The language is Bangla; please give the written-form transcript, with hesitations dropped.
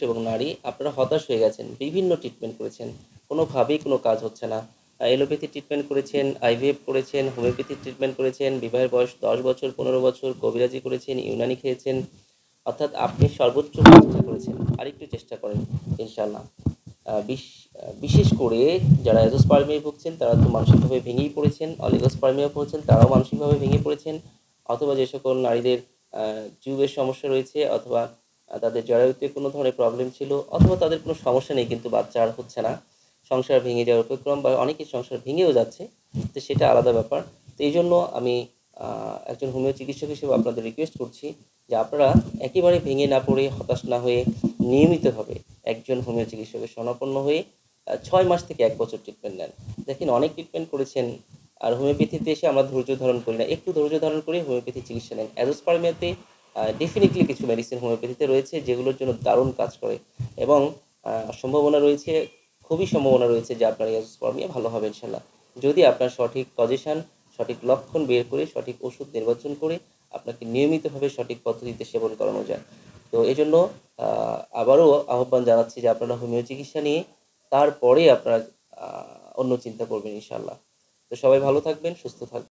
এবং নারী আপনারা হতাশ হয়ে গেছেন, বিভিন্ন ট্রিটমেন্ট করেছেন, কোনোভাবেই কোনো কাজ হচ্ছে না। এলোপ্যাথি ট্রিটমেন্ট করেছেন, আইভিএফ করেছেন, হোমিওপ্যাথি ট্রিটমেন্ট করেছেন, বিবাহের বয়স 10 বছর 15 বছর, কবিরাজি করেছেন, ইউনানি খেয়েছেন, অর্থাৎ আপনি সর্বোচ্চ চেষ্টা করেছেন। আরেকটু চেষ্টা করেন, ইনশাল্লাহ। বিশেষ করে যারা অ্যাজোস্পার্মিয়ায় ভুগছেন তারা তো মানসিকভাবে ভেঙেই পড়েছেন, অলিগোস্পার্মিয়া ভুগছেন তারাও মানসিকভাবে ভেঙে পড়েছেন, অথবা যে সকল নারীদের টিউবের সমস্যা রয়েছে, অথবা তাদের জরায়ুতে কোনো ধরনের প্রবলেম ছিল, অথবা তাদের কোনো সমস্যা নেই কিন্তু বাচ্চা আর হচ্ছে না, সংসার ভেঙে যাওয়ার উপক্রম, বা অনেকের সংসার ভেঙেও যাচ্ছে, তো সেটা আলাদা ব্যাপার। তো এই জন্য আমি একজন হোমিও চিকিৎসক হিসেবে আপনাদের রিকোয়েস্ট করছি যে আপনারা একেবারে ভেঙে না পড়ে, হতাশ না হয়ে, নিয়মিতভাবে একজন হোমিও চিকিৎসকের শরণাপন্ন হয়ে 6 মাস থেকে 1 বছর ট্রিটমেন্ট নেন। দেখেন অনেক ট্রিটমেন্ট করেছেন, আর হোমিওপ্যাথিতে এসে আমরা ধৈর্য ধারণ করি না, একটু ধৈর্য ধারণ করে হোমিওপ্যাথি চিকিৎসা নেন। অ্যাজোস্পার্মিয়াতে ডেফিনেটলি কিছু মেডিসিন হোমিওপ্যাথিতে রয়েছে যেগুলোর জন্য দারুণ কাজ করে, এবং সম্ভাবনা রয়েছে, খুবই সম্ভাবনা রয়েছে যে আপনার অ্যাজোস্পার্মিয়া ভালো হবে ইনশাল্লাহ, যদি আপনার সঠিক পজিশন, সঠিক লক্ষণ বের করে, সঠিক ওষুধ নির্বাচন করে আপনাকে নিয়মিতভাবে সঠিক পদ্ধতিতে সেবন করানো যায়। তো এই জন্য আবারও আহ্বান জানাচ্ছি যে আপনারা হোমিও চিকিৎসা নিয়ে তারপরে আপনারা অন্য চিন্তা করবেন ইনশাল্লাহ। তো সবাই ভালো থাকবেন, সুস্থ থাকবেন।